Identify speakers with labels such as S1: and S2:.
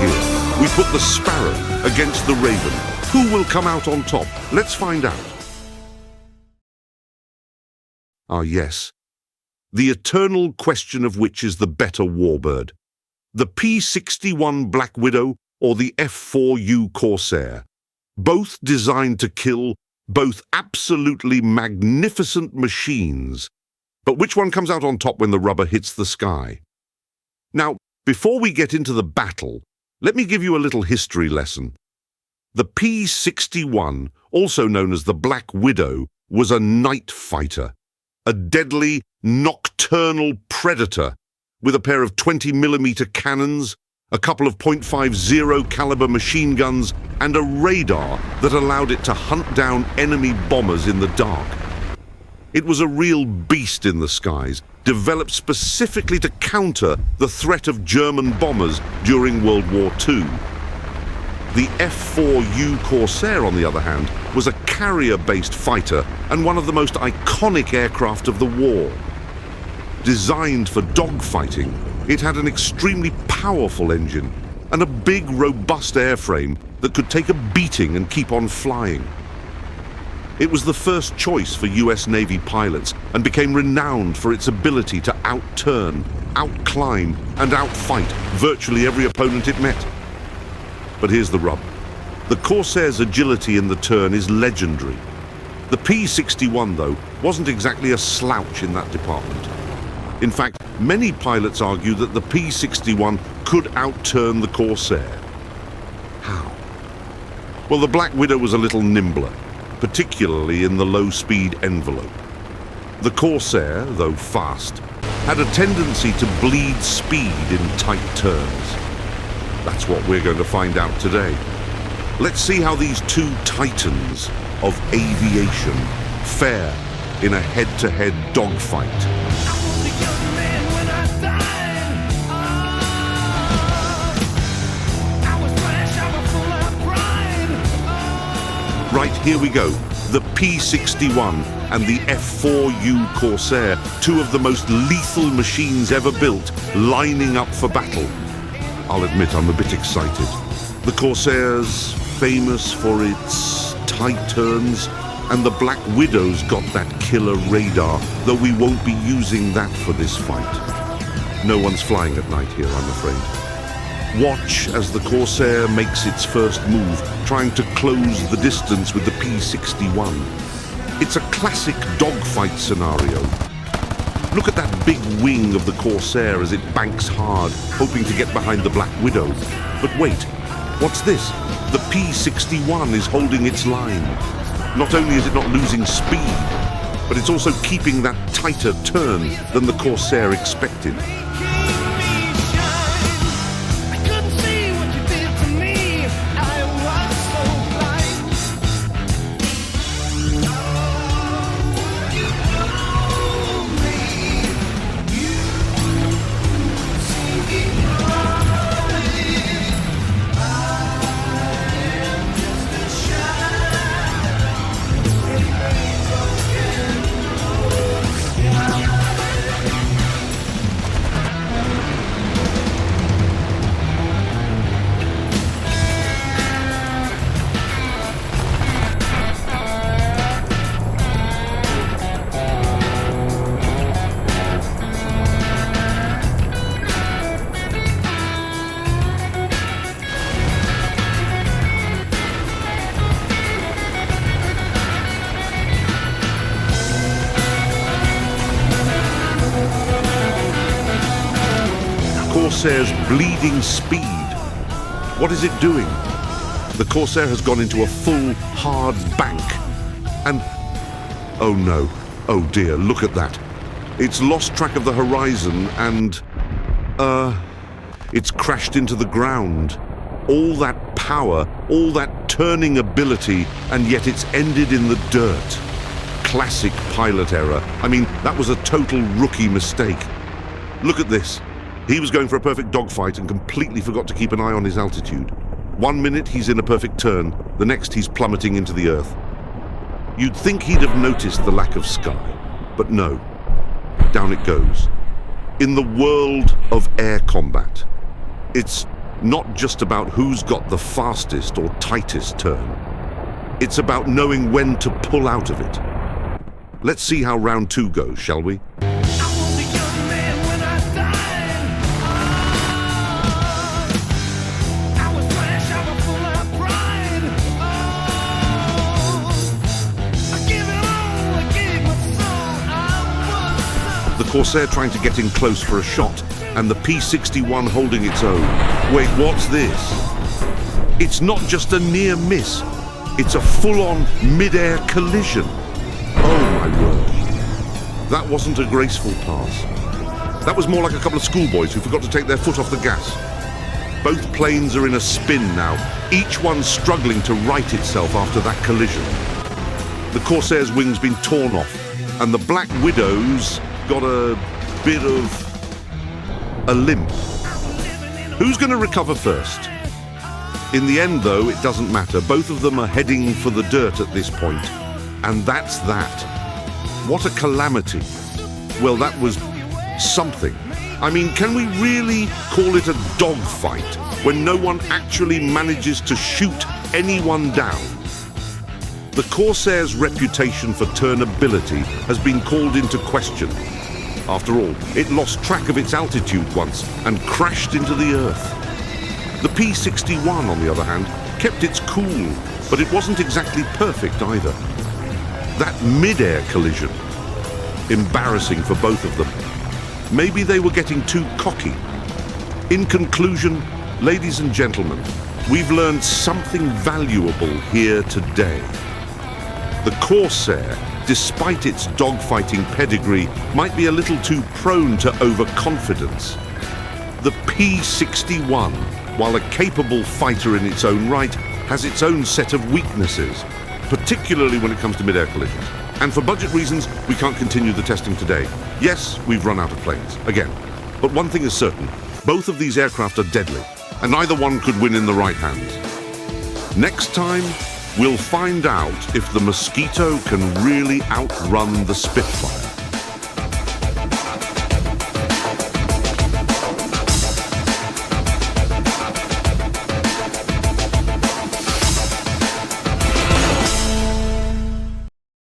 S1: here. We put the Sparrow against the Raven. Who will come out on top? Let's find out. Ah, yes. The eternal question of which is the better warbird, the P-61 Black Widow or the F-4U Corsair. Both designed to kill, both absolutely magnificent machines. But which one comes out on top when the rubber hits the sky? Now, before we get into the battle, let me give you a little history lesson. The P-61, also known as the Black Widow, was a night fighter, a deadly, nocturnal predator with a pair of 20mm cannons, a couple of .50 caliber machine guns, and a radar that allowed it to hunt down enemy bombers in the dark. It was a real beast in the skies, developed specifically to counter the threat of German bombers during World War II. The F-4U Corsair, on the other hand, was a carrier-based fighter and one of the most iconic aircraft of the war. Designed for dogfighting, it had an extremely powerful engine and a big, robust airframe that could take a beating and keep on flying. It was the first choice for US Navy pilots and became renowned for its ability to outturn, outclimb, and outfight virtually every opponent it met. But here's the rub. The Corsair's agility in the turn is legendary. The P-61, though, wasn't exactly a slouch in that department. In fact, many pilots argue that the P-61 could outturn the Corsair. How? Well, the Black Widow was a little nimbler, particularly in the low-speed envelope. The Corsair, though fast, had a tendency to bleed speed in tight turns. That's what we're going to find out today. Let's see how these two titans of aviation fare in a head-to-head dogfight. Right, here we go. The P-61 and the F-4U Corsair, two of the most lethal machines ever built, lining up for battle. I'll admit I'm a bit excited. The Corsair's famous for its tight turns, and the Black Widow's got that killer radar, though we won't be using that for this fight. No one's flying at night here, I'm afraid. Watch as the Corsair makes its first move, trying to close the distance with the P-61. It's a classic dogfight scenario. Look at that big wing of the Corsair as it banks hard, hoping to get behind the Black Widow. But wait, what's this? The P-61 is holding its line. Not only is it not losing speed, but it's also keeping that tighter turn than the Corsair expected. Corsair's bleeding speed. What is it doing? The Corsair has gone into a full, hard bank. And, oh no, oh dear, look at that. It's lost track of the horizon and, it's crashed into the ground. All that power, all that turning ability, and yet it's ended in the dirt. Classic pilot error. I mean, that was a total rookie mistake. Look at this. He was going for a perfect dogfight and completely forgot to keep an eye on his altitude. 1 minute he's in a perfect turn, the next he's plummeting into the earth. You'd think he'd have noticed the lack of sky, but no. Down it goes. In the world of air combat, it's not just about who's got the fastest or tightest turn. It's about knowing when to pull out of it. Let's see how round 2 goes, shall we? The Corsair trying to get in close for a shot, and the P61 holding its own. Wait, what's this? It's not just a near miss, it's a full-on mid-air collision. Oh my word. That wasn't a graceful pass. That was more like a couple of schoolboys who forgot to take their foot off the gas. Both planes are in a spin now, each one struggling to right itself after that collision. The Corsair's wing's been torn off, and the Black Widow's got a bit of a limp. Who's going to recover first? In the end, though, it doesn't matter. Both of them are heading for the dirt at this point, and that's that. What a calamity. Well, that was something. I mean, can we really call it a dogfight when no one actually manages to shoot anyone down? The Corsair's reputation for turnability has been called into question. After all, it lost track of its altitude once and crashed into the Earth. The P61, on the other hand, kept its cool, but it wasn't exactly perfect either. That mid-air collision, embarrassing for both of them. Maybe they were getting too cocky. In conclusion, ladies and gentlemen, we've learned something valuable here today. The Corsair, despite its dogfighting pedigree, might be a little too prone to overconfidence. The P61, while a capable fighter in its own right, has its own set of weaknesses, particularly when it comes to mid-air collisions. And for budget reasons, we can't continue the testing today. Yes, we've run out of planes, again. But one thing is certain, both of these aircraft are deadly, and neither one could win in the right hands. Next time, we'll find out if the Mosquito can really outrun the Spitfire.